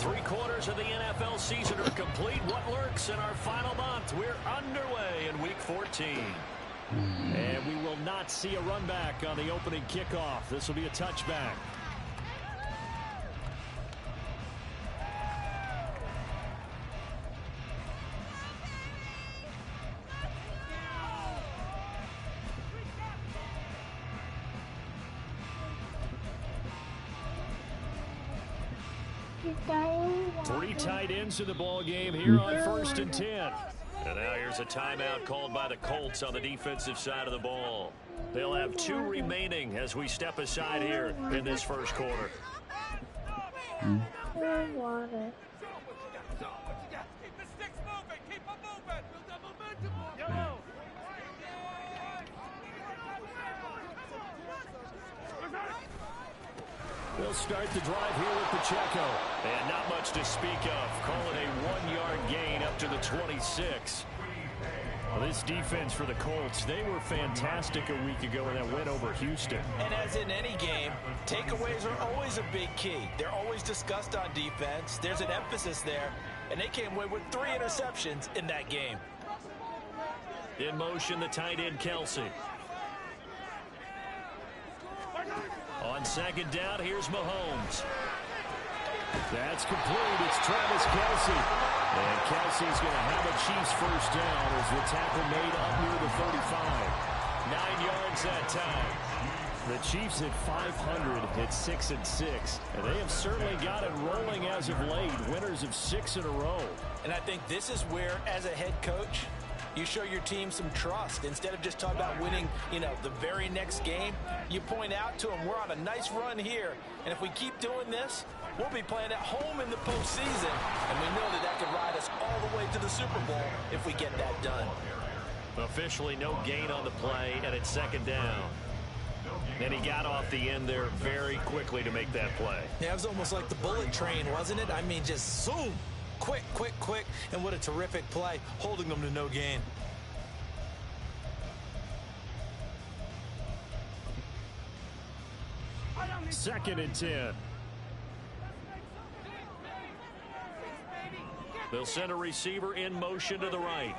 3/4 of the NFL season are complete. What lurks in our final month? We're underway in Week 14. And we will not see a run back on the opening kickoff. This will be a touchback. Three tight ends in the ball game here on 1st and 10. And now here's a timeout called by the Colts on the defensive side of the ball. They'll have 2 remaining as we step aside here in this first quarter. Water. They'll start the drive here with Pacheco. And not much to speak of. Call it a 1-yard gain up to the 26. Well, this defense for the Colts, they were fantastic a week ago in that win over Houston. And as in any game, takeaways are always a big key. They're always discussed on defense. There's an emphasis there. And they came away with 3 interceptions in that game. In motion, the tight end, Kelsey. On 2nd down, here's Mahomes. That's complete. It's Travis Kelsey. And Kelsey's going to have a Chiefs first down as the tackle made up near the 35. 9 yards that time. The Chiefs at 500 at 6-6. And they have certainly got it rolling as of late. Winners of 6 in a row. And I think this is where, as a head coach, you show your team some trust. Instead of just talking about winning, the very next game, you point out to them, we're on a nice run here. And if we keep doing this, we'll be playing at home in the postseason. And we know that could ride us all the way to the Super Bowl if we get that done. Officially no gain on the play, and it's 2nd down. And he got off the end there very quickly to make that play. Yeah, it was almost like the bullet train, wasn't it? I mean, just zoom. Quick, quick, quick, and what a terrific play, holding them to no gain. Second and 10. They'll send a receiver in motion to the right.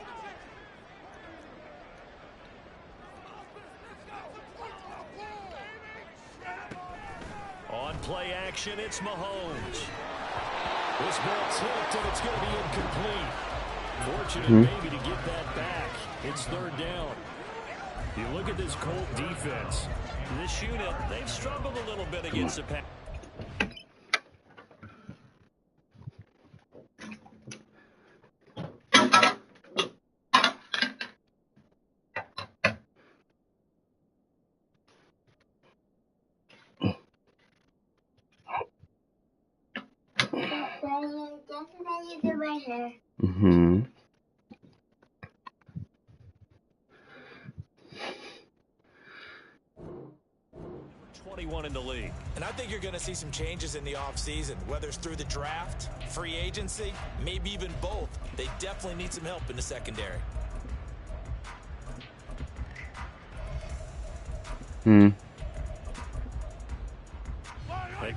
On play action, it's Mahomes. This ball tipped, and it's going to be incomplete. Fortunate maybe to get that back. It's 3rd down. You look at this Colt defense. This unit, they've struggled a little bit against the pass. Mm-hmm. 21 in the league. And I think you're going to see some changes in the offseason, whether it's through the draft, free agency, maybe even both. They definitely need some help in the secondary. They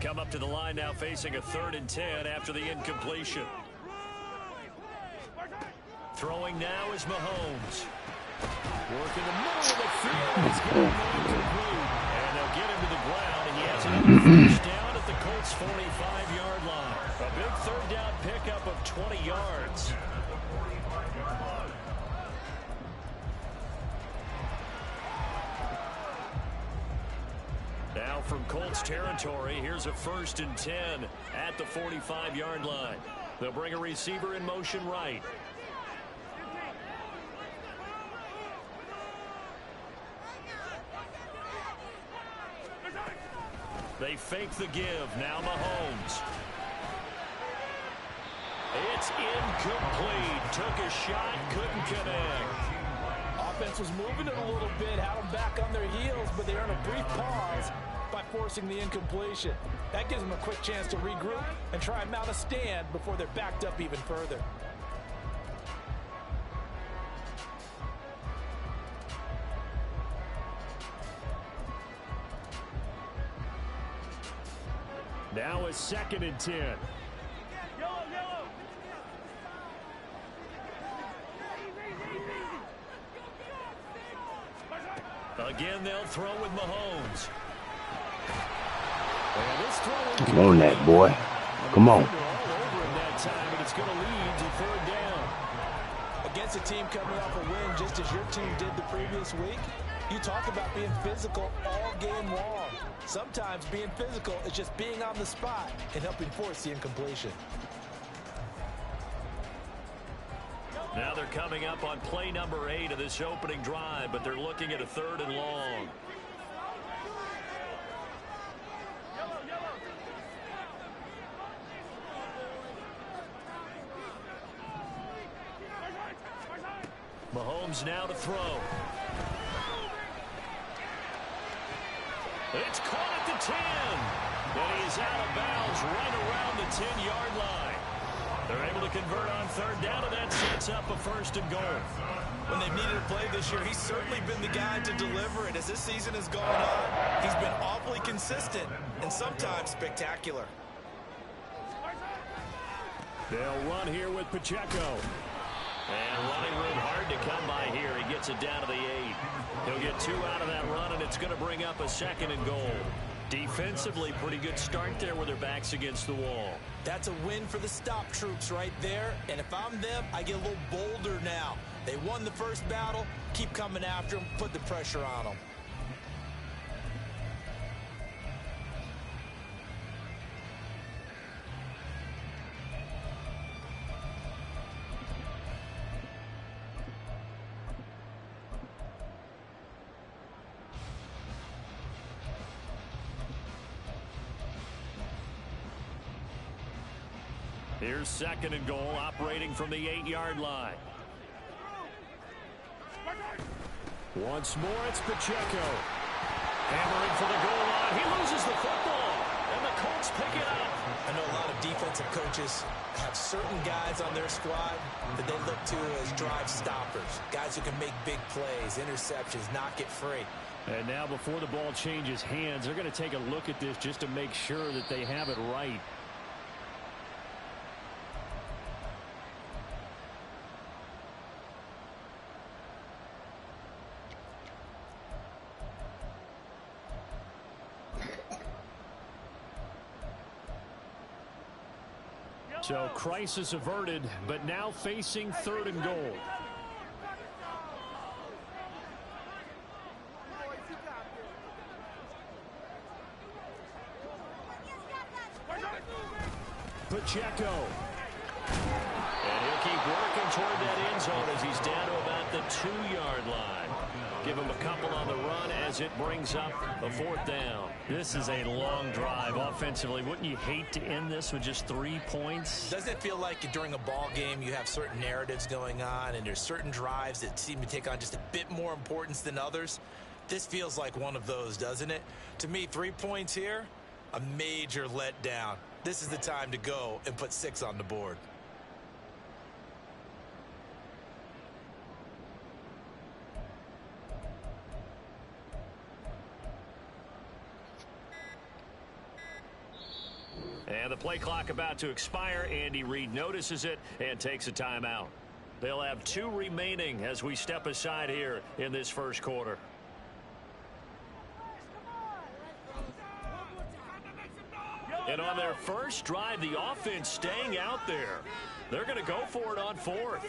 come up to the line now facing a 3rd and 10 after the incompletion. Throwing now is Mahomes. Work in the middle of the field. He's got it incomplete. And they'll get him to the ground, and he has another first down at the Colts' 45-yard line. A big 3rd down pickup of 20 yards. Now from Colts territory, here's a 1st and 10 at the 45-yard line. They'll bring a receiver in motion right. They fake the give. Now Mahomes. It's incomplete. Took a shot, couldn't connect. Offense was moving it a little bit, had them back on their heels, but they earned a brief pause by forcing the incompletion. That gives them a quick chance to regroup and try and mount a stand before they're backed up even further. Now a 2nd and 10. Again, they'll throw with Mahomes. And this throw Come on, that boy. Come on. all over him that time, but it's going to lead to third down. Against a team coming off a win just as your team did the previous week, you talk about being physical all game long. Sometimes being physical is just being on the spot and helping force the incompletion. Now they're coming up on play number 8 of this opening drive, but they're looking at a 3rd and long. Mahomes now to throw. It's caught at the 10. And he's out of bounds right around the 10-yard line. They're able to convert on 3rd down, and that sets up a 1st and goal. When they've needed a play this year, he's certainly been the guy to deliver it. As this season has gone on, he's been awfully consistent and sometimes spectacular. They'll run here with Pacheco. And running room hard to come by here. He gets it down to the 8. He'll get 2 out of that run, and it's going to bring up a 2nd and goal. Defensively, pretty good start there with their backs against the wall. That's a win for the stop troops right there. And if I'm them, I get a little bolder now. They won the first battle. Keep coming after them. Put the pressure on them. Here's 2nd and goal, operating from the 8-yard line. Once more, it's Pacheco. Hammering for the goal line. He loses the football, and the Colts pick it up. I know a lot of defensive coaches have certain guys on their squad that they look to as drive stoppers, guys who can make big plays, interceptions, knock it free. And now before the ball changes hands, they're going to take a look at this just to make sure that they have it right. So crisis averted, but now facing 3rd and goal. Pacheco. And he'll keep working toward that end zone as he's down to about the 2-yard line. Give him a couple on the run as it brings up a 4th down. This is a long drive offensively. Wouldn't you hate to end this with just 3 points? Doesn't it feel like during a ball game you have certain narratives going on and there's certain drives that seem to take on just a bit more importance than others? This feels like one of those, doesn't it? To me, 3 points here, a major letdown. This is the time to go and put 6 on the board. And the play clock about to expire. Andy Reid notices it and takes a timeout. They'll have 2 remaining as we step aside here in this first quarter. And on their first drive, the offense staying out there. They're going to go for it on 4th.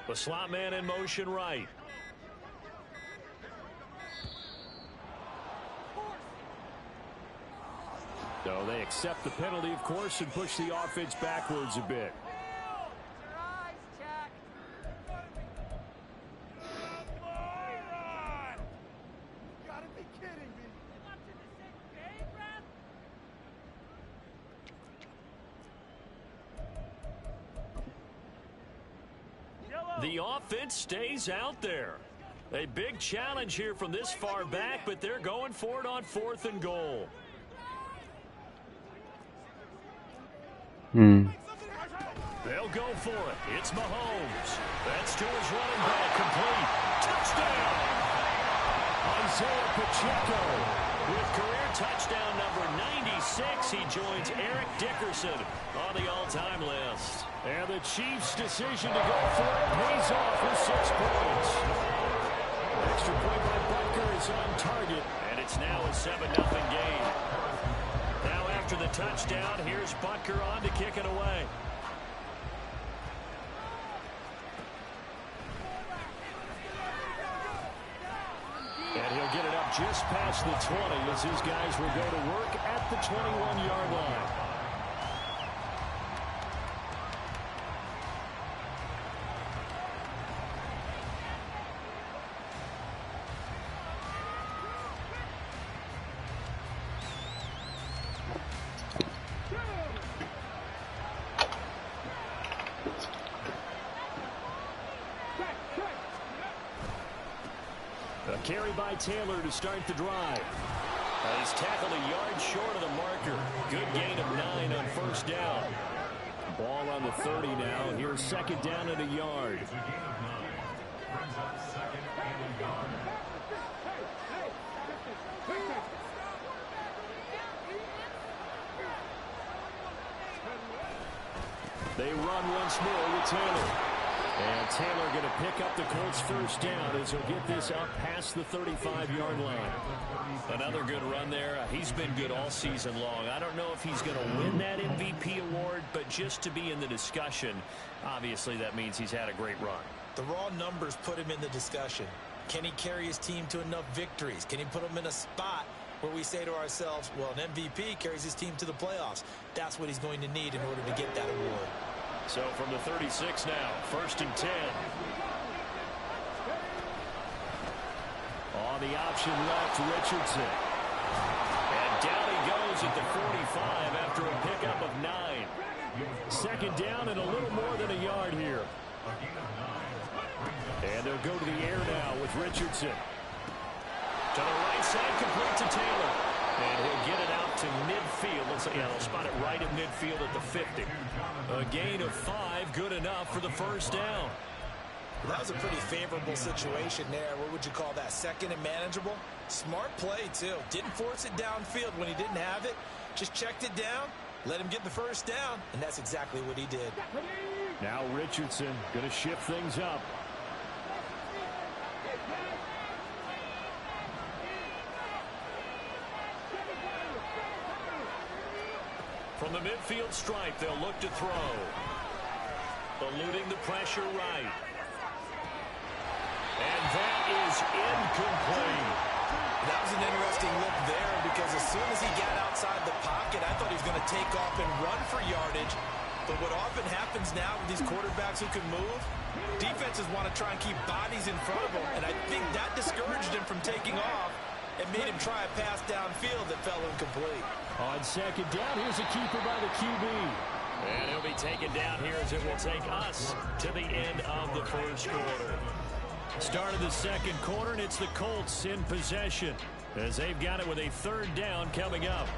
The slot man in motion right. So they accept the penalty, of course, and push the offense backwards a bit. The offense stays out there. A big challenge here from this far back, but they're going for it on 4th and goal. They'll go for it. It's Mahomes. That's to his running back. Complete. Touchdown. Isaiah Pacheco with career touchdown number 96. He joins Eric Dickerson on the all-time list. And the Chiefs' decision to go for it pays off with 6 points. Extra point by Butker is on target, and it's now a 7-0 game. Now after the touchdown, here's Butker on to kick it away. And he'll get it up just past the 20 as his guys will go to work at the 21-yard line. A carry by Taylor to start the drive. He's tackled a yard short of the marker. Good gain of 9 on first down. Ball on the 30 now. Here's second down and a yard. They run once more with Taylor. And Taylor going to pick up the Colts first down as he'll get this up past the 35-yard line. Another good run there. He's been good all season long. I don't know if he's going to win that MVP award, but just to be in the discussion, obviously that means he's had a great run. The raw numbers put him in the discussion. Can he carry his team to enough victories? Can he put them in a spot where we say to ourselves, well, an MVP carries his team to the playoffs. That's what he's going to need in order to get that award. So from the 36 now, 1st and 10. On the option left, Richardson. And down he goes at the 45 after a pickup of 9. Second down and a little more than a yard here. And they'll go to the air now with Richardson. To the right side, complete to Taylor. And he'll get it out to midfield. Let's say, yeah, they'll spot it right at midfield at the 50. A gain of 5, good enough for the first down. That was a pretty favorable situation there. What would you call that? Second and manageable? Smart play, too. Didn't force it downfield when he didn't have it. Just checked it down, let him get the first down, and that's exactly what he did. Now Richardson going to shift things up. From the midfield stripe, they'll look to throw. Eluding the pressure right. And that is incomplete. That was an interesting look there because as soon as he got outside the pocket, I thought he was going to take off and run for yardage. But what often happens now with these quarterbacks who can move, defenses want to try and keep bodies in front of them. And I think that discouraged him from taking off and made him try a pass downfield that fell incomplete. On second down, here's a keeper by the QB. And he'll be taken down here as it will take us to the end of the first quarter. Start of the second quarter, and it's the Colts in possession as they've got it with a third down coming up.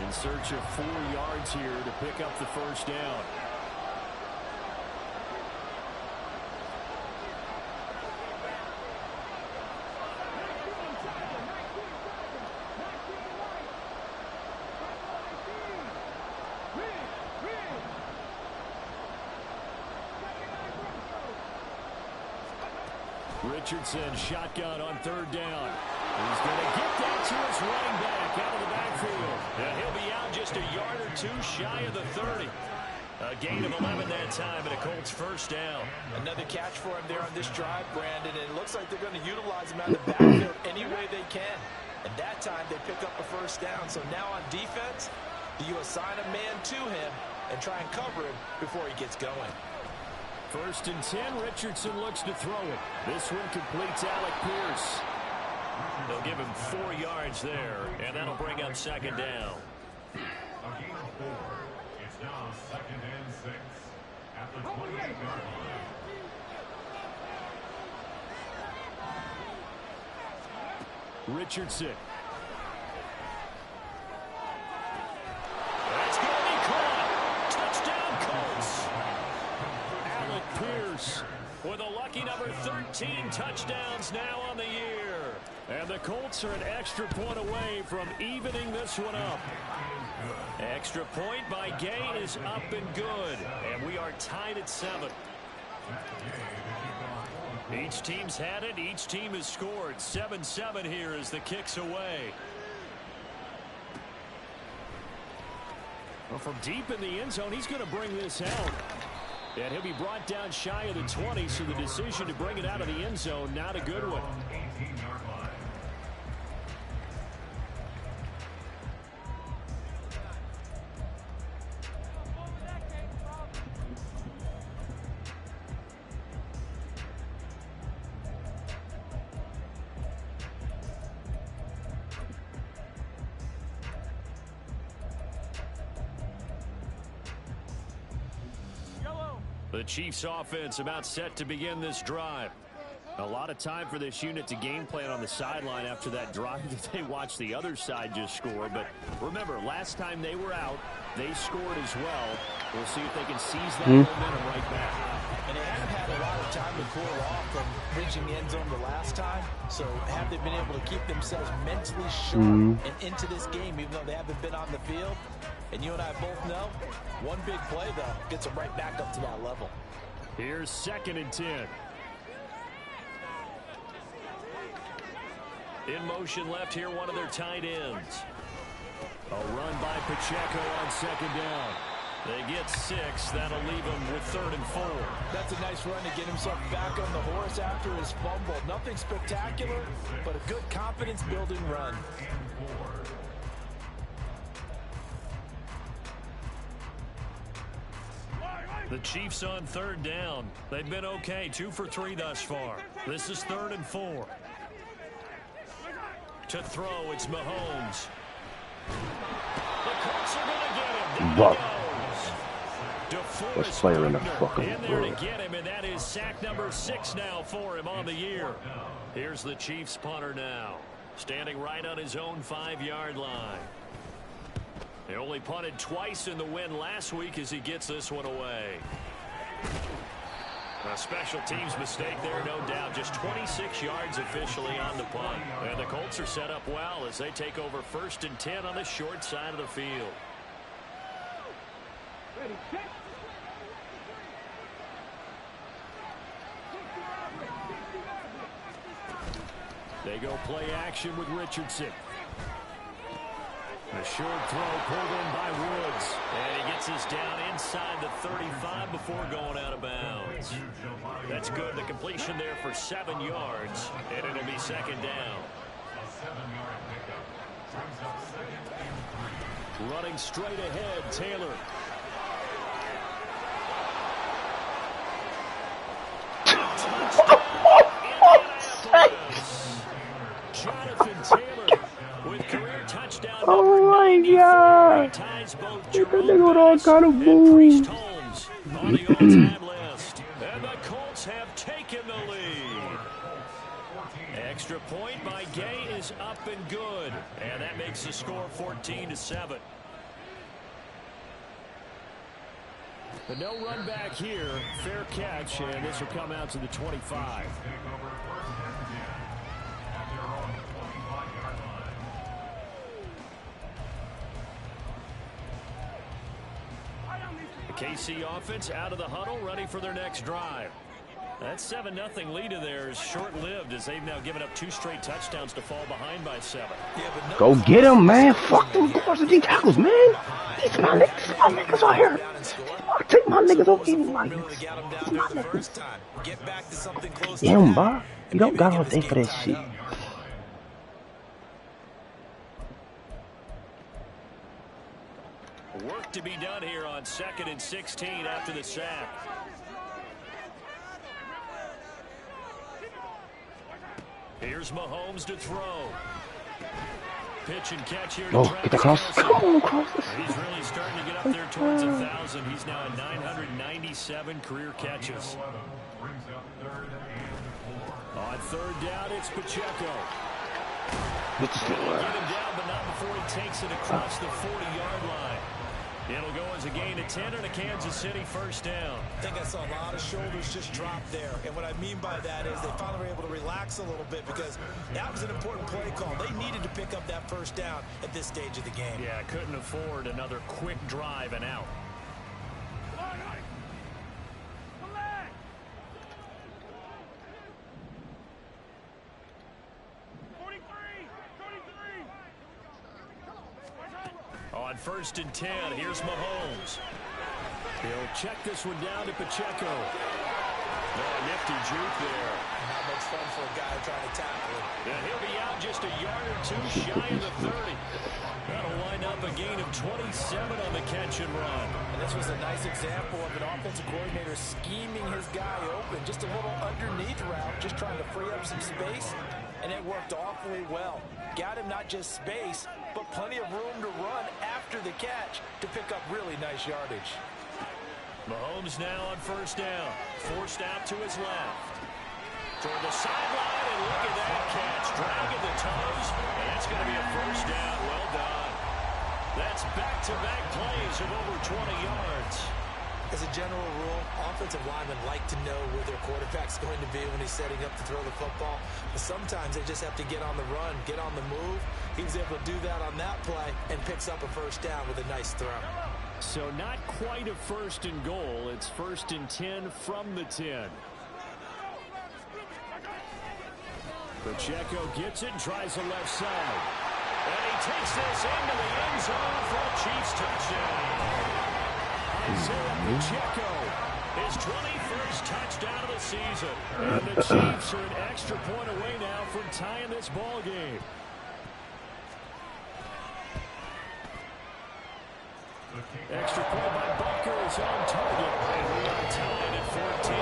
In search of 4 yards here to pick up the first down. Richardson shotgun on third down. He's going to get that to his running back out of the backfield. And he'll be out just a yard or 2 shy of the 30. A gain of 11 that time and a Colts first down. Another catch for him there on this drive, Brandon. And it looks like they're going to utilize him out of the backfield any way they can. And that time they pick up a first down. So now on defense, you assign a man to him and try and cover him before he gets going. 1st and 10, Richardson looks to throw it. This one completes Alec Pierce. They'll give him 4 yards there, and that'll bring up second down. now 2nd and 6 at the 28-yard line. Richardson. That's going to be caught. Touchdown, Colts. Alec Pierce with a lucky number 13 touchdowns now on the year. And the Colts are an extra point away from evening this one up. Extra point by Gay is up and good. And we are tied at 7. Each team's had it. Each team has scored. 7-7 here as the kick's away. Well, from deep in the end zone, he's going to bring this out. And he'll be brought down shy of the 20, so the decision to bring it out of the end zone, not a good one. The Chiefs offense about set to begin this drive. A lot of time for this unit to game plan on the sideline after that drive that they watched the other side just score. But remember, last time they were out, they scored as well. We'll see if they can seize that momentum right back. And they haven't had a lot of time to cool off from reaching the end zone the last time. So have they been able to keep themselves mentally sharp and into this game, even though they haven't been on the field? And you and I both know, one big play, though, gets them right back up to that level. Here's 2nd and 10. In motion left here, one of their tight ends. A run by Pacheco on 2nd down. They get 6. That'll leave them with 3rd and 4. That's a nice run to get himself back on the horse after his fumble. Nothing spectacular, but a good confidence-building run. The Chiefs on 3rd down. They've been okay, 2 for 3 thus far. This is 3rd and 4. To throw, it's Mahomes. The Colts are going to get him. Buck. DeForest Best player in the fucking in there world. to get him, and that is sack number 6 now for him on the year. Here's the Chiefs punter now, standing right on his own 5-yard line. He only punted twice in the win last week as he gets this one away. A special teams mistake there, no doubt. Just 26 yards officially on the punt. And the Colts are set up well as they take over 1st and 10 on the short side of the field. They go play action with Richardson. A short throw pulled in by Woods. And he gets us down inside the 35 before going out of bounds. That's good. The completion there for 7 yards. And it'll be 2nd down. Running straight ahead, Taylor. Jonathan Taylor with career touchdown. Oh my God! Ties both They Jerome got all kind of and moves. Priest Holmes on the all-time list. And the Colts have taken the lead. Extra point by Gay is up and good. And that makes the score 14-7. But no run back here. Fair catch, and this will come out to the 25. The KC offense out of the huddle, ready for their next drive. That 7-0 lead of theirs short-lived as they've now given up 2 straight touchdowns to fall behind by 7. Yeah, Go get him, man. Fuck them guards and D tackles, man. These my niggas. My niggas are here. I'll take my niggas over anybody. These my niggas. Damn, bro. You don't got all day for that shit. Work to be done here on 2nd and 16 after the sack. Here's Mahomes to throw. pitch and catch here. Oh, get the cross. Come on, cross. He's really starting to get up there towards 1,000. He's now at 997 career catches. On third down, it's Pacheco. Get him down, but not before he takes it across the 40-yard line. It'll go as a gain of 10 and a Kansas City first down. I think I saw a lot of shoulders just drop there. And what I mean by that is they finally were able to relax a little bit because that was an important play call. They needed to pick up that first down at this stage of the game. Yeah, couldn't afford another quick drive and out. On first and 10, here's Mahomes. He'll check this one down to Pacheco. Oh, nifty juke there. Not much fun for a guy trying to tackle him. And he'll be out just a yard or two shy of the 30. That'll wind up a gain of 27 on the catch and run. And this was a nice example of an offensive coordinator scheming his guy open. Just a little underneath route, just trying to free up some space. And it worked awfully well. Got him not just space, but plenty of room to run after the catch to pick up really nice yardage. Mahomes now on first down. Forced out to his left. Toward the sideline, and look at that catch. Dragging the toes. And that's going to be a first down. Well done. That's back-to-back plays of over 20 yards. As a general rule, offensive linemen like to know where their quarterback's going to be when he's setting up to throw the football. But sometimes they just have to get on the run, get on the move. He was able to do that on that play and picks up a first down with a nice throw. So not quite a first and goal. It's first and 10 from the 10. Pacheco gets it and tries the left side. And he takes this into the end zone for a Chiefs touchdown. Isaiah Pacheco, his 21st touchdown of the season. And the Chiefs are an extra point away now from tying this ball game. Extra point by Butker is on target. And we are tied at 14.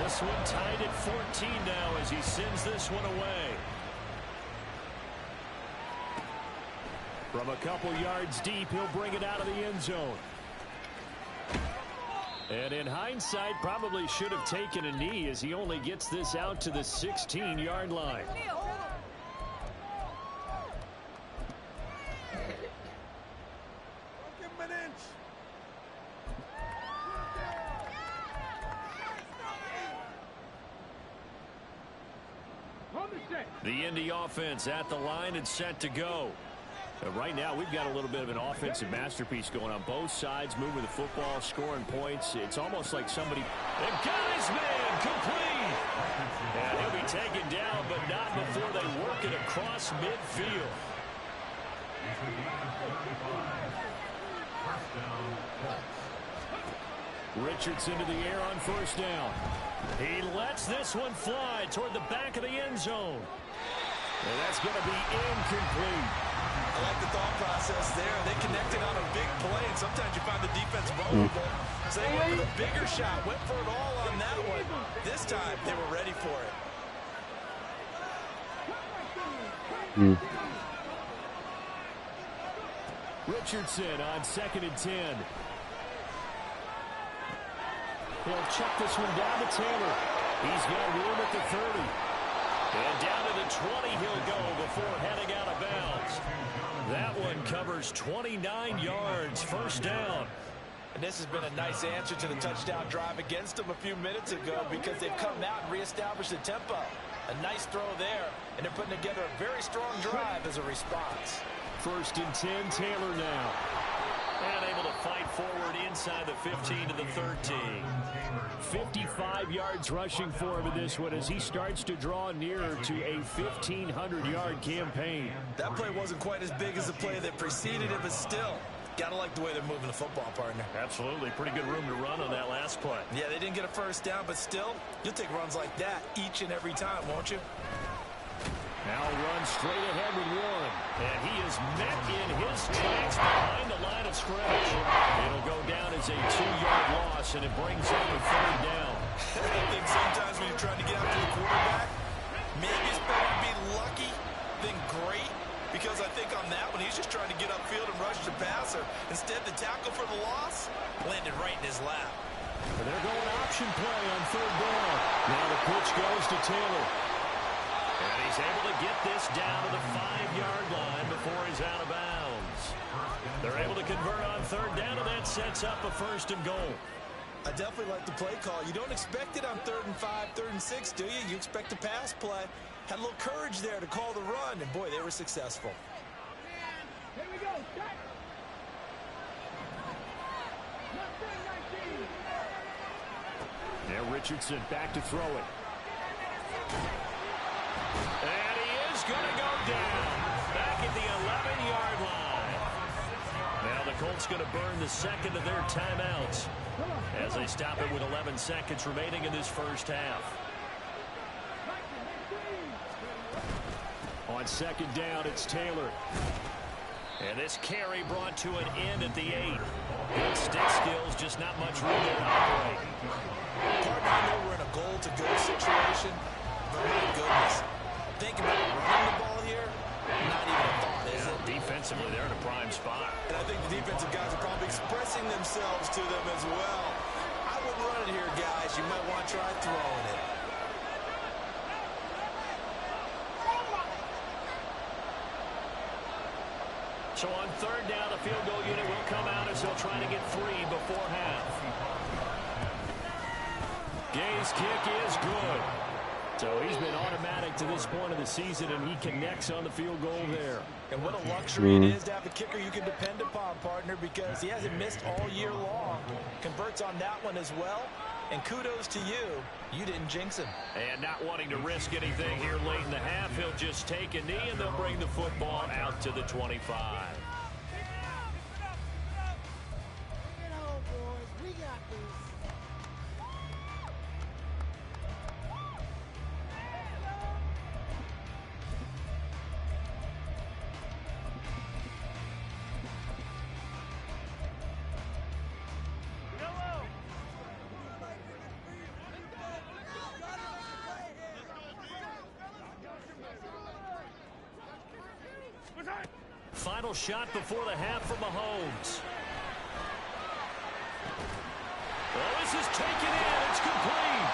This one tied at 14 now as he sends this one away. From a couple yards deep, he'll bring it out of the end zone. And in hindsight, probably should have taken a knee as he only gets this out to the 16-yard line. The Indy offense at the line and set to go. Right now, we've got a little bit of an offensive masterpiece going on both sides, moving the football, scoring points. It's almost like somebody... And got his man complete! And he'll be taken down, but not before they work it across midfield. Richardson to the air on first down. He lets this one fly toward the back of the end zone. And that's going to be incomplete. I like the thought process there. They connected on a big play, and sometimes you find the defense vulnerable. So they went for the bigger shot, went for it all on that one. This time, they were ready for it. Richardson on second and 10. He'll check this one down to Taylor. He's got room at the 30. And down to the 20 he'll go before heading out of bounds. That one covers 29 yards, first down. And this has been a nice answer to the touchdown drive against them a few minutes ago because they've come out and reestablished the tempo. A nice throw there, and they're putting together a very strong drive as a response. First and 10, Taylor now. And able to fight forward inside the 15 to the 13. 55 yards rushing for him in this one as he starts to draw nearer to a 1,500-yard campaign. That play wasn't quite as big as the play that preceded it, but still, gotta like the way they're moving the football, partner. Absolutely. Pretty good room to run on that last play. Yeah, they didn't get a first down, but still, you'll take runs like that each and every time, won't you? Now runs straight ahead with one. And he is met in his tracks behind the line of scrimmage. It'll go down as a 2-yard loss, and it brings up a third down. I think sometimes when you're trying to get after the quarterback, Maybe it's better to be lucky than great, because I think on that one, he's just trying to get upfield and rush the passer. Instead, the tackle for the loss landed right in his lap. And they're going option play on third down. Now the pitch goes to Taylor. And he's able to get this down to the 5-yard line before he's out of bounds. They're able to convert on third down, and that sets up a 1st and goal. I definitely like the play call. You don't expect it on 3rd and 5, 3rd and 6, do you? You expect a pass play. Had a little courage there to call the run, and boy, they were successful. Here we go. Now Richardson back to throw it. And he is going to go down. Back at the 11-yard line. Now the Colts going to burn the second of their timeouts as they stop it with 11 seconds remaining in this first half. On second down, it's Taylor. And this carry brought to an end at the 8. Good stick skills, just not much room there to operate. Partner, I know we're in a goal-to-go situation, but my goodness. Think about running the ball here, not even a thought, is it? Defensively, they're in a prime spot. And I think the defensive guys are probably expressing themselves to them as well. I wouldn't run it here, guys. You might want to try throwing it. So on third down, the field goal unit will come out as they'll try to get 3 before half. Gay's kick is good. So he's been automatic to this point of the season, and he connects on the field goal there. And what a luxury it is to have a kicker you can depend upon, partner, because he hasn't missed all year long. Converts on that one as well. And kudos to you. You didn't jinx him. And not wanting to risk anything here late in the half, he'll just take a knee, and they'll bring the football out to the 25. Final shot before the half for Mahomes. Well, this is taken in. It's complete.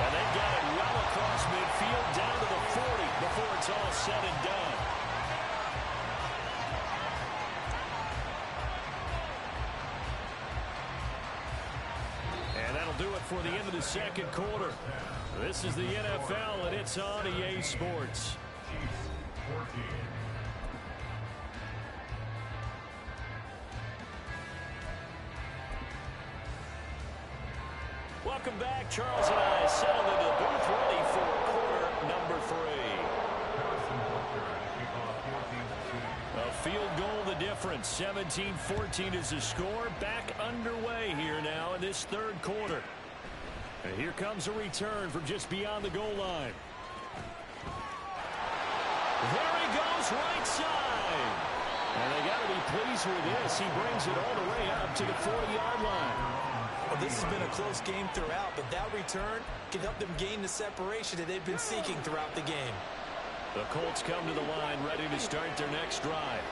And they've got it well across midfield down to the 40 before it's all said and done. And that'll do it for the end of the second quarter. This is the NFL, and it's on EA Sports. Welcome back. Charles and I settled into the booth ready for quarter number 3. A field goal the difference. 17-14 is the score. Back underway here now in this third quarter. And here comes a return from just beyond the goal line. There he goes, right side. And they got to be pleased with this. He brings it all the way up to the 40-yard line. Well, this has been a close game throughout, but that return can help them gain the separation that they've been seeking throughout the game. The Colts come to the line ready to start their next drive.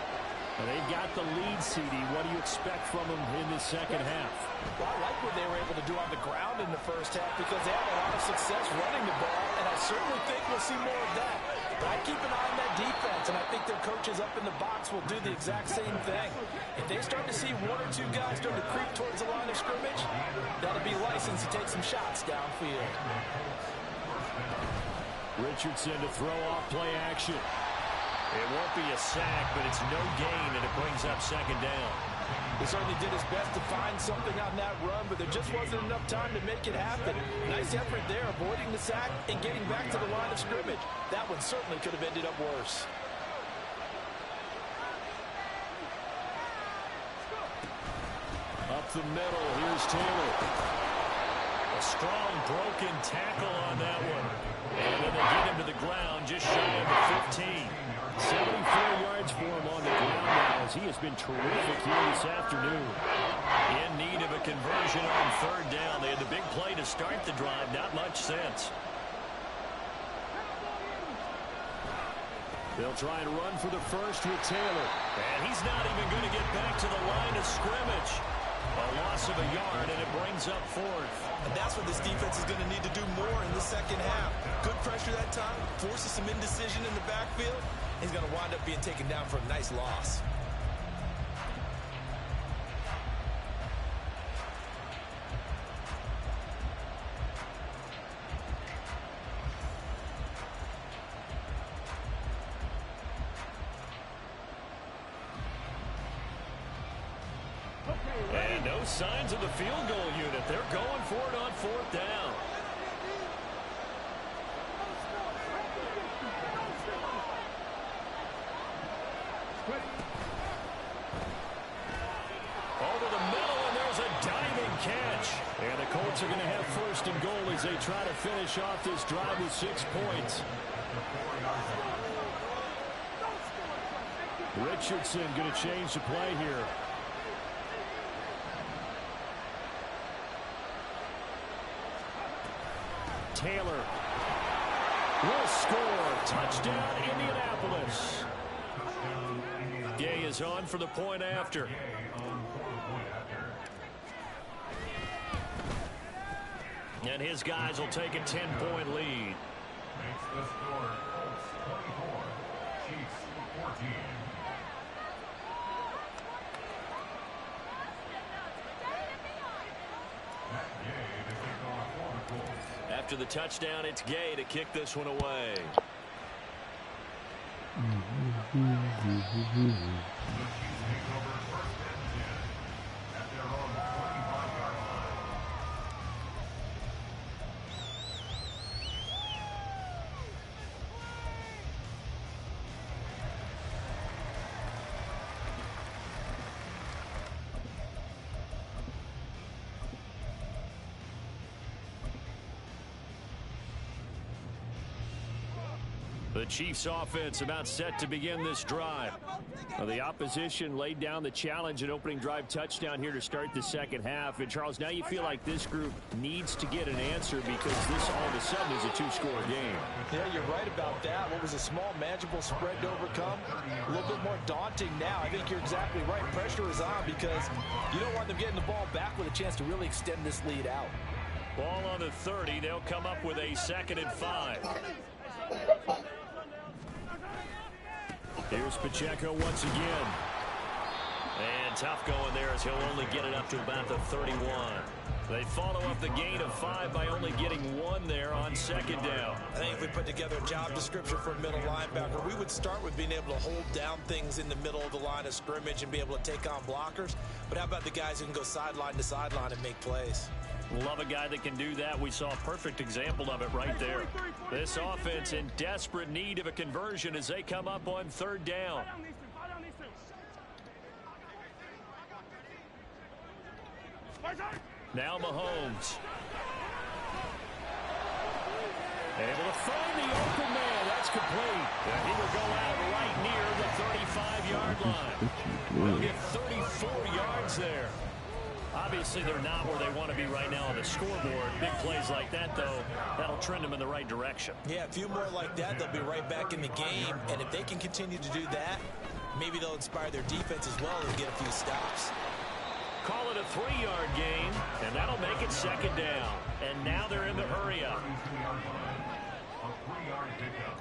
And they've got the lead, CD. What do you expect from them in the second half? Well, I like what they were able to do on the ground in the first half because they had a lot of success running the ball, and I certainly think we'll see more of that. But I keep an eye on that defense, and I think their coaches up in the box will do the exact same thing. If they start to see 1 or 2 guys start to creep towards the line of scrimmage, that'll be license to take some shots downfield. Richardson to throw off play action. It won't be a sack, but it's no gain, and it brings up second down. He certainly did his best to find something on that run, but there just wasn't enough time to make it happen. Nice effort there, avoiding the sack and getting back to the line of scrimmage. That one certainly could have ended up worse. Up the middle, here's Taylor. A strong broken tackle on that one. And then they get him to the ground just shy of the 15. 74 yards for him on the ground now as he has been terrific here this afternoon. In need of a conversion on third down. They had the big play to start the drive. Not much sense. They'll try and run for the first with Taylor. And he's not even going to get back to the line of scrimmage. A loss of a yard, and it brings up fourth. And that's what this defense is going to need to do more in the second half. Good pressure that time, forces some indecision in the backfield. He's going to wind up being taken down for a nice loss. And no signs of the field goal unit. They're going for it on fourth down. Over the middle, and there's a diving catch. And the Colts are going to have first and goal as they try to finish off this drive with 6 points. Richardson going to change the play here. Taylor will score. Touchdown, Indianapolis. Gay is on for the point after. And his guys will take a 10-point lead. Makes the score Colts 24, Chiefs 14. After the touchdown, it's Gay to kick this one away. The Chiefs offense about set to begin this drive. Now, the opposition laid down the challenge and opening drive touchdown here to start the second half. And Charles, now you feel like this group needs to get an answer because this all of a sudden is a 2-score game. Yeah, you're right about that. What was a small, manageable spread to overcome, a little bit more daunting now. I think you're exactly right. Pressure is on because you don't want them getting the ball back with a chance to really extend this lead out. Ball on the 30. They'll come up with a 2nd and 5. Here's Pacheco once again. And tough going there as he'll only get it up to about the 31. They follow up the gain of 5 by only getting 1 there on 2nd down. I think if we put together a job description for a middle linebacker, we would start with being able to hold down things in the middle of the line of scrimmage and be able to take on blockers. But how about the guys who can go sideline to sideline and make plays? Love a guy that can do that. We saw a perfect example of it right there. This offense in desperate need of a conversion as they come up on 3rd down. Now Mahomes. Able to find the open man. That's complete. And he will go out right near the 35-yard line. They'll get 34 yards there. Obviously, they're not where they want to be right now on the scoreboard. Big plays like that, though, that'll trend them in the right direction. Yeah, a few more like that, they'll be right back in the game. And if they can continue to do that, maybe they'll inspire their defense as well and get a few stops. Call it a 3-yard gain, and that'll make it 2nd down. And now they're in the hurry-up. A 3-yard pickup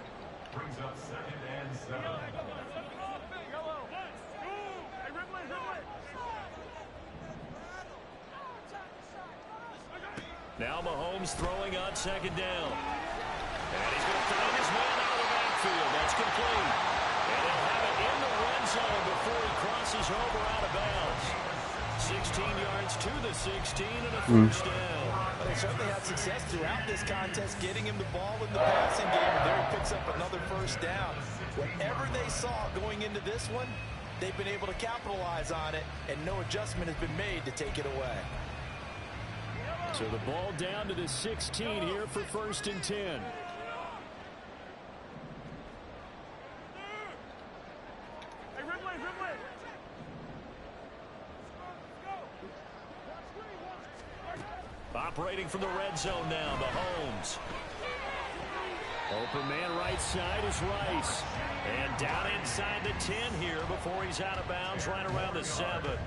brings up 2nd and 7. Now Mahomes throwing on 2nd down. And he's going to find his man out of the backfield. That's complete. And he'll have it in the red zone before he crosses over out of bounds. 16 yards to the 16 and a first down. Well, they certainly had success throughout this contest, getting him the ball in the passing game. And there he picks up another first down. Whatever they saw going into this one, they've been able to capitalize on it, and no adjustment has been made to take it away. So the ball down to the 16 here for 1st and 10. Operating from the red zone now, Mahomes. Open man right side is Rice. And down inside the 10 here before he's out of bounds, right around the 7.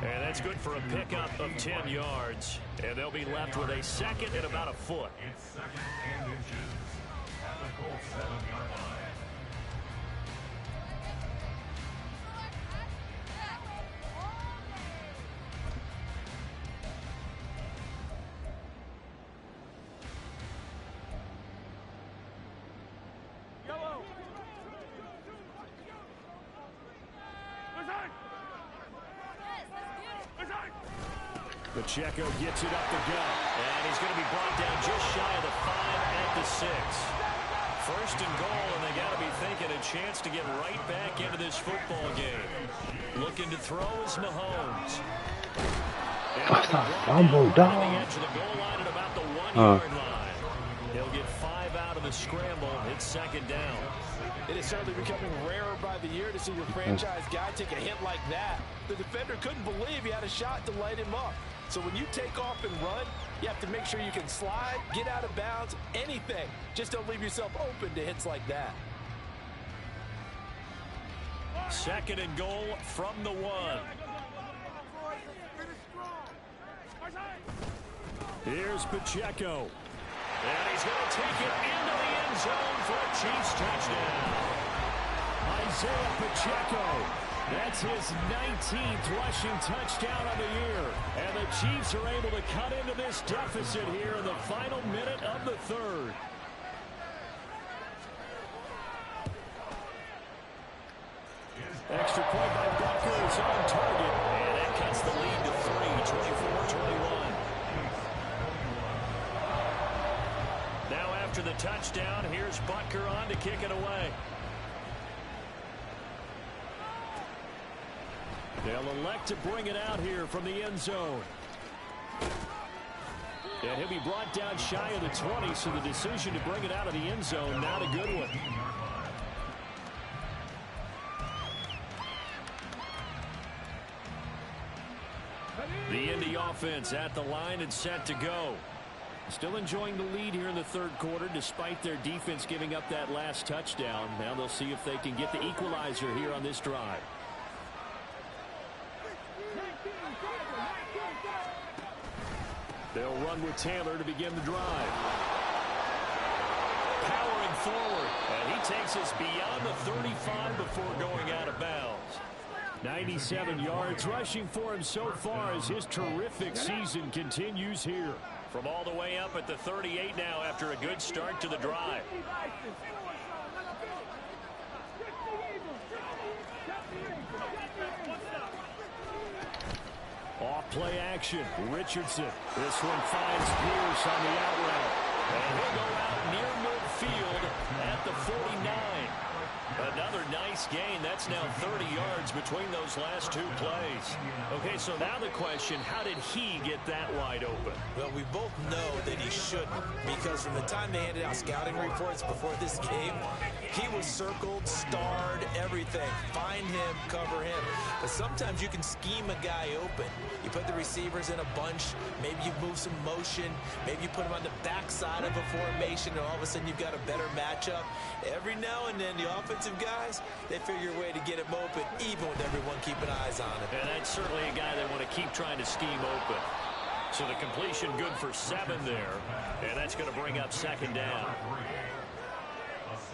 And that's good for a pickup of 10 yards. And they'll be left with a second and about a foot. It's second and inches at the goal 7-yard line. Pacheco gets it up the gut, and he's going to be brought down just shy of the 5 at the 6. First and goal, and they got to be thinking a chance to get right back into this football game. Looking to throw is Mahomes. That's a fumble, dog. The edge of the goal line at about the 1-yard line. He'll get 5 out of the scramble. It's second down. It is certainly becoming rarer by the year to see your franchise guy take a hit like that. The defender couldn't believe he had a shot to light him up. So when you take off and run, you have to make sure you can slide, get out of bounds, anything. Just don't leave yourself open to hits like that. Second and goal from the 1. Here's Pacheco. And he's going to take it into the end zone for a Chiefs touchdown. Isaiah Pacheco. That's his 19th rushing touchdown of the year. And the Chiefs are able to cut into this deficit here in the final minute of the 3rd. Extra point by Butker is on target. And that cuts the lead to 3, 24-21. Now after the touchdown, here's Butker on to kick it away. They'll elect to bring it out here from the end zone. And he'll be brought down shy of the 20, so the decision to bring it out of the end zone, not a good one. The Indy offense at the line and set to go. Still enjoying the lead here in the 3rd quarter, despite their defense giving up that last touchdown. Now they'll see if they can get the equalizer here on this drive. They'll run with Taylor to begin the drive. Powering forward, and he takes us beyond the 35 before going out of bounds. 97 yards rushing for him so far as his terrific season continues here. From all the way up at the 38 now after a good start to the drive. Off play action. Richardson. This one finds Pierce on the out route. And he'll go out near midfield at the 49. Another nice gain. That's now 30 yards between those last 2 plays. Okay, so now the question, how did he get that wide open? Well, we both know that he shouldn't, because from the time they handed out scouting reports before this game, he was circled, starred, everything. Find him, cover him. But sometimes you can scheme a guy open. You put the receivers in a bunch. Maybe you move some motion. Maybe you put him on the backside of a formation, and all of a sudden you've got a better matchup. Every now and then, the offensive guys, they figure a way to get him open, even with everyone keeping eyes on him. And that's certainly a guy they want to keep trying to scheme open. So the completion good for 7 there. And that's going to bring up second down. A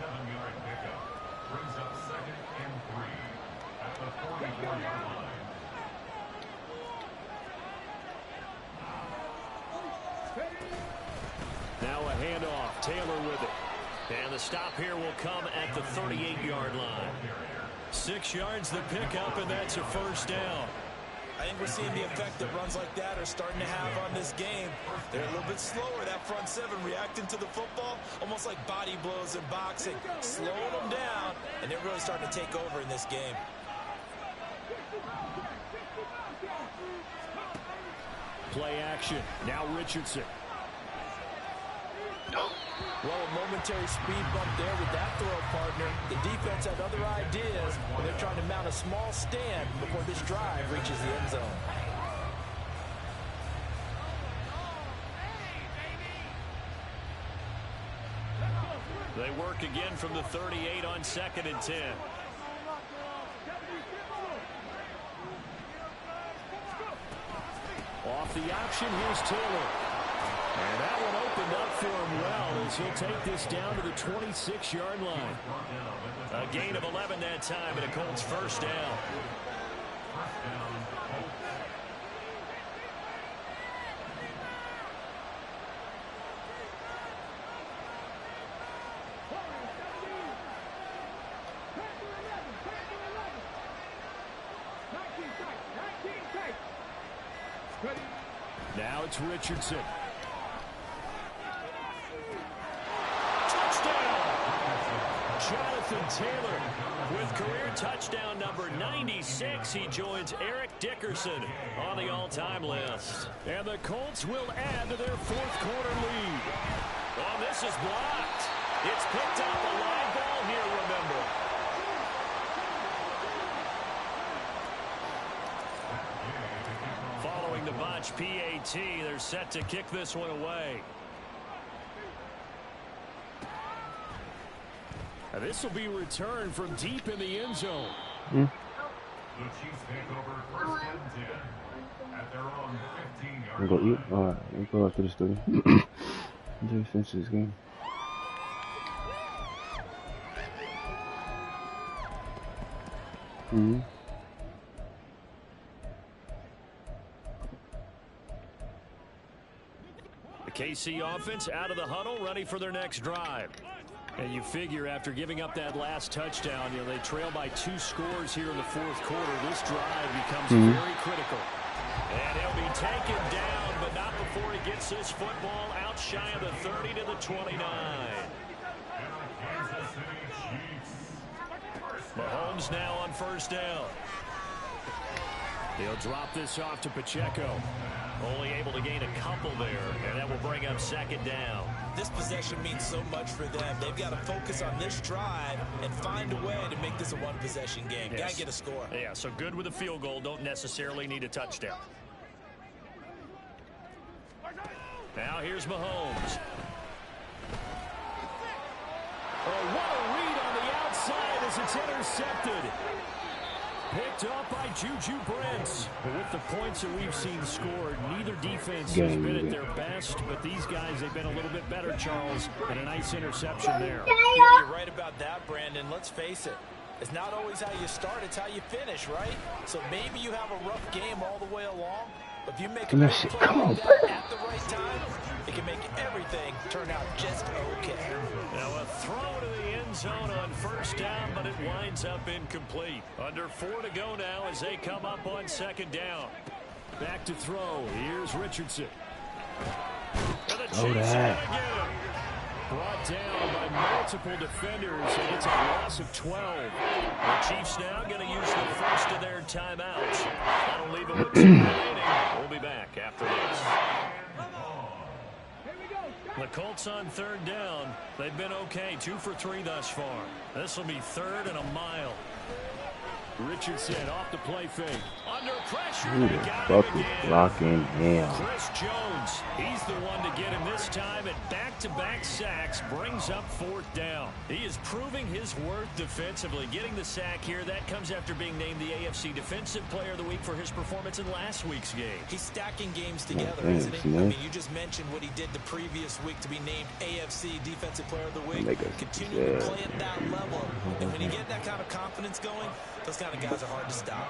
7-yard pickup brings up second and 3 at the 44-yard line. Now a handoff. Taylor with it. And the stop here will come at the 38-yard line. 6 yards the pickup, and that's a first down. I think we're seeing the effect that runs like that are starting to have on this game. They're a little bit slower, that front 7, reacting to the football, almost like body blows in boxing, slowing them down, and they're really starting to take over in this game. Play action. Now Richardson. Well, a momentary speed bump there with that throw, partner. The defense had other ideas, and they're trying to mount a small stand before this drive reaches the end zone. They work again from the 38 on 2nd and 10. Off the option, here's Taylor. And that one opened up for him well as he'll take this down to the 26-yard line. A gain of 11 that time, and a Colts first down. Now it's Richardson. Touchdown! Jonathan Taylor with career touchdown number 96. He joins Eric Dickerson on the all-time list. And the Colts will add to their 4th quarter lead. Oh, this is blocked. It's picked up a live ball here, remember. Following the botch PAT, they're set to kick this one away. Now this will be returned from deep in the end zone. The Chiefs take over 1st and 10 at their own 15-yard line. Go eat. All right, let's go after the study. Just finish this game. The KC offense out of the huddle, ready for their next drive. And you figure after giving up that last touchdown, you know, they trail by 2 scores here in the 4th quarter. This drive becomes very critical. And he'll be taken down, but not before he gets this football out shy of the 30 to the 29. Mahomes now on 1st down. He'll drop this off to Pacheco. Only able to gain a couple there, and that will bring up 2nd down. This possession means so much for them. They've got to focus on this drive and find a way to make this a one-possession game. Yes. Got to get a score. Yeah, so good with a field goal. Don't necessarily need a touchdown. Now here's Mahomes. Oh, what a read on the outside as it's intercepted. Picked up by Juju Brents. But with the points that we've seen scored, neither defense has been at their best, but these guys, they've been a little bit better, Charles, and a nice interception there. You're right about that, Brandon. Let's face it. It's not always how you start, it's how you finish, right? So maybe you have a rough game all the way along, but if you make a big play like that at the right time, it can make everything turn out just okay. Now a throw to the end zone on 1st down, but it winds up incomplete. Under 4 to go now as they come up on 2nd down. Back to throw. Here's Richardson. And the Chiefs are going to get him. Brought down by multiple defenders, and it's a loss of 12. The Chiefs now going to use the first of their timeouts. That'll leave them with 2 remaining. We'll be back after this. The Colts on 3rd down. They've been okay, 2 for 3 thus far. This will be 3rd and a mile. Richardson off the play fake. Under pressure. Who the fuck is blocking him? Chris Jones, he's the one to get him this time, and back-to-back sacks brings up 4th down. He is proving his worth defensively. Getting the sack here, that comes after being named the AFC Defensive Player of the Week for his performance in last week's game. He's stacking games together, isn't he? I mean, you just mentioned what he did the previous week to be named AFC Defensive Player of the Week. Continue to play at that level. And when you get that kind of confidence going, those kind of guys are hard to stop.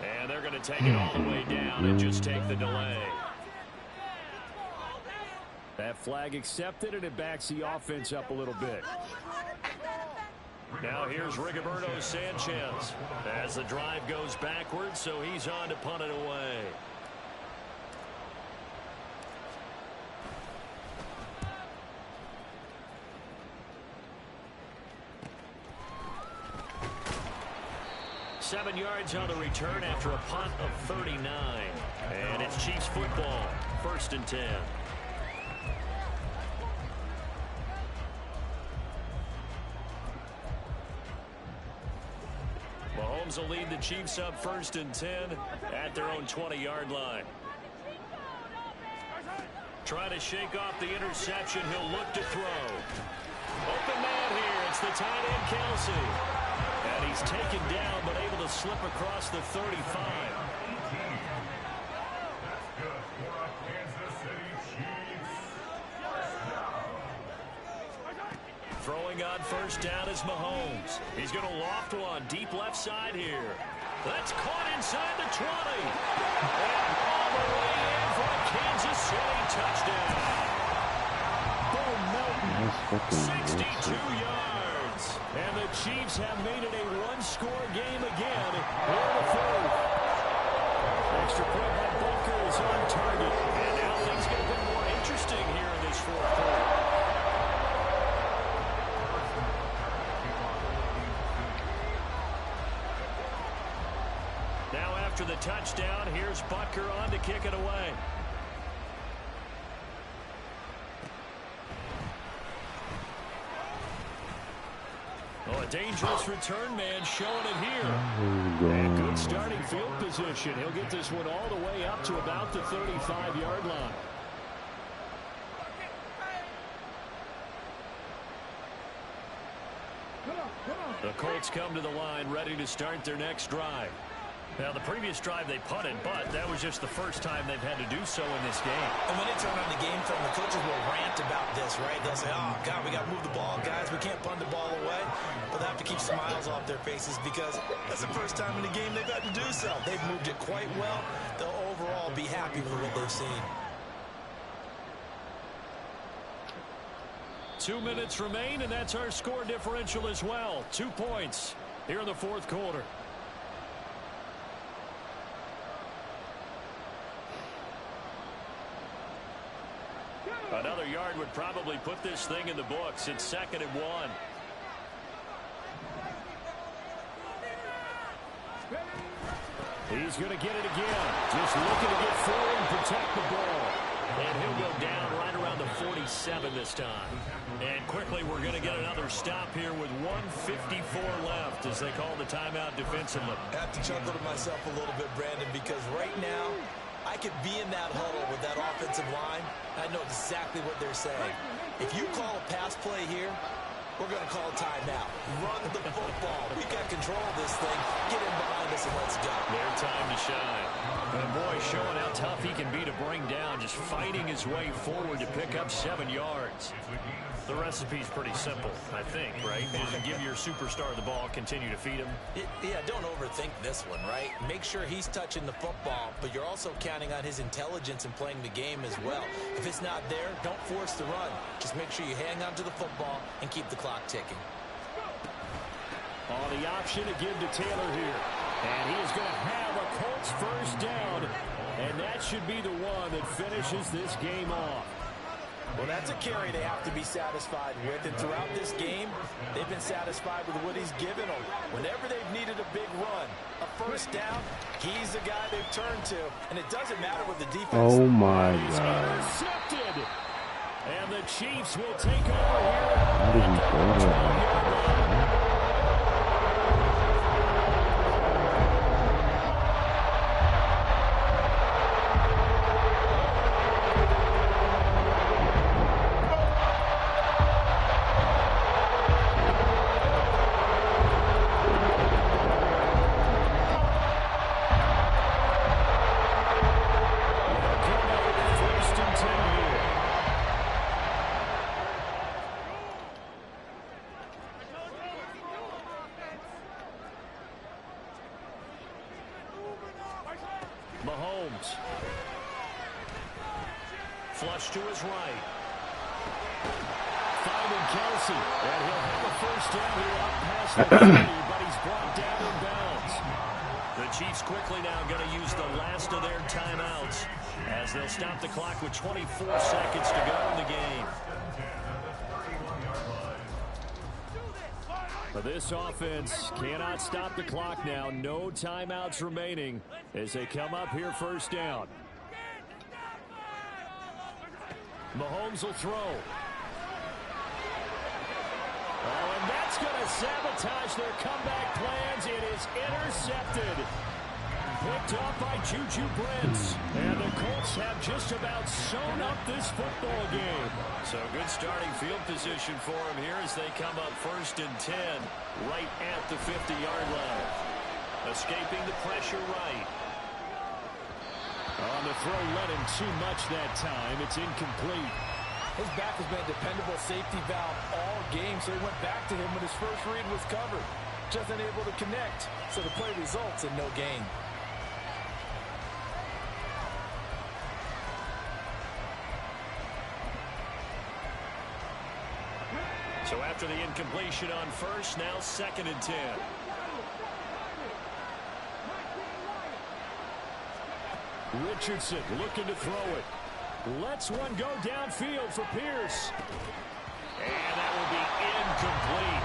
And they're going to take it all the way down and just take the delay. That flag accepted, and it backs the offense up a little bit. Now here's Rigoberto Sanchez as the drive goes backwards, so he's on to punt it away. Seven yards on the return after a punt of 39. And it's Chiefs football, 1st and 10. will lead the Chiefs up 1st and 10 at their own 20-yard line. Trying to shake off the interception. He'll look to throw. Open man here. It's the tight end, Kelsey. And he's taken down, but able to slip across the 35. Throwing on 1st down is Mahomes. He's going to loft one deep left side here. That's caught inside the 20. And all the way in for a Kansas City touchdown. Boom, Melton, 62 yards. And the Chiefs have made it a one-score game again here in the 4th. Extra point by Booker is on target. And now things get a bit more interesting here in this 4th quarter. After the touchdown, here's Butker on to kick it away. Oh, a dangerous return man showing it here. And good starting field position. He'll get this one all the way up to about the 35-yard line. The Colts come to the line ready to start their next drive. Now, the previous drive they punted, but that was just the first time they've had to do so in this game. And when they turn on the game film, the coaches will rant about this, right? They'll say, oh, God, we got to move the ball, guys. We can't punt the ball away. But they have to keep smiles off their faces because that's the first time in the game they've had to do so. They've moved it quite well. They'll overall be happy with what they've seen. 2 minutes remain, and that's our score differential as well. 2 points here in the 4th quarter. Another yard would probably put this thing in the books. It's 2nd and 1. He's going to get it again. Just looking to get forward and protect the ball. And he'll go down right around the 47 this time. And quickly we're going to get another stop here with 1:54 left as they call the timeout defensively. I have to chuckle to myself a little bit, Brandon, because right now I could be in that huddle with that offensive line. I know exactly what they're saying. If you call a pass play here, we're going to call a timeout. Run the football. We got control of this thing. Get in behind us and let's go. Their time to shine. And boy, showing how tough he can be to bring down, just fighting his way forward to pick up 7 yards. The recipe's pretty simple, I think, right? Just give your superstar the ball, continue to feed him. Yeah, don't overthink this one, right? Make sure he's touching the football, but you're also counting on his intelligence in playing the game as well. If it's not there, don't force the run. Just make sure you hang on to the football and keep the clock ticking. On the option to give to Taylor here. And he is going to have a Colts 1st down. And that should be the one that finishes this game off. Well, that's a carry they have to be satisfied with. And throughout this game, they've been satisfied with what he's given them. Whenever they've needed a big run, a 1st down, he's the guy they've turned to. And it doesn't matter what the defense. Oh, my God. Intercepted. And the Chiefs will take over here. How did he throw that? Mahomes. Flush to his right. Finding Kelsey. And he'll have a 1st down here up past the 30, but he's brought down in bounds. The Chiefs quickly now going to use the last of their timeouts as they'll stop the clock with 24 seconds to go in the game. But this offense cannot stop the clock now. No timeouts remaining as they come up here 1st down. Mahomes will throw. Oh, and that's going to sabotage their comeback plans. It is intercepted. Picked off by Juju Brents. And the Colts have just about sewn up this football game. So good starting field position for them here as they come up 1st and 10 right at the 50-yard line. Escaping the pressure right. On the throw, let him too much that time. It's incomplete. His back has been a dependable safety valve all game, so he went back to him when his first read was covered. Just unable to connect, so the play results in no gain. So after the incompletion on 1st, now 2nd and 10. Richardson looking to throw it. Lets one go downfield for Pierce. And that will be incomplete.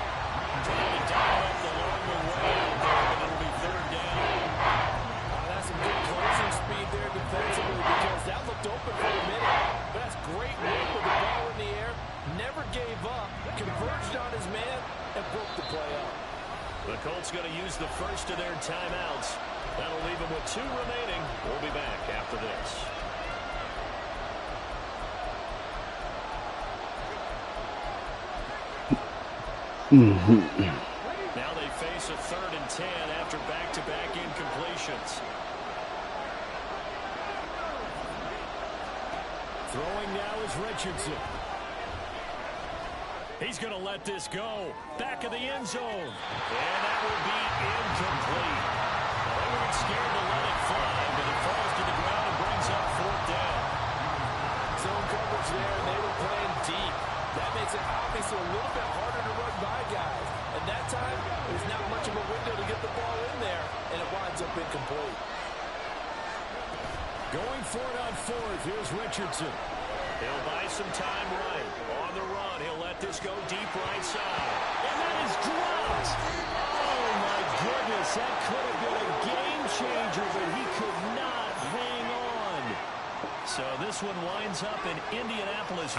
Trying to dial up along the way out there, but it'll be 3rd down. That's some good closing speed there defensively because that looked open for a minute. But that's great work with the ball in the air. Never gave up, converged on his man, and broke the play up. The Colts going to use the first of their timeouts. That'll leave them with 2 remaining. We'll be back after this. Now they face a 3rd and 10 after back-to-back incompletions. Throwing now is Richardson. He's going to let this go. Back of the end zone. And that will be incomplete. They weren't scared to let it fly, but it falls to the ground and brings up 4th down. Zone coverage there, and they were playing deep. That makes it obviously a little bit harder to run by guys. And that time, there's not much of a window to get the ball in there, and it winds up incomplete. Going for it on 4th, here's Richardson. He'll buy some time right. On the run, he'll let this go deep right side. And that is dropped. Oh, my goodness. That could have been a game changer, but he could not hang on. So this one winds up in Indianapolis.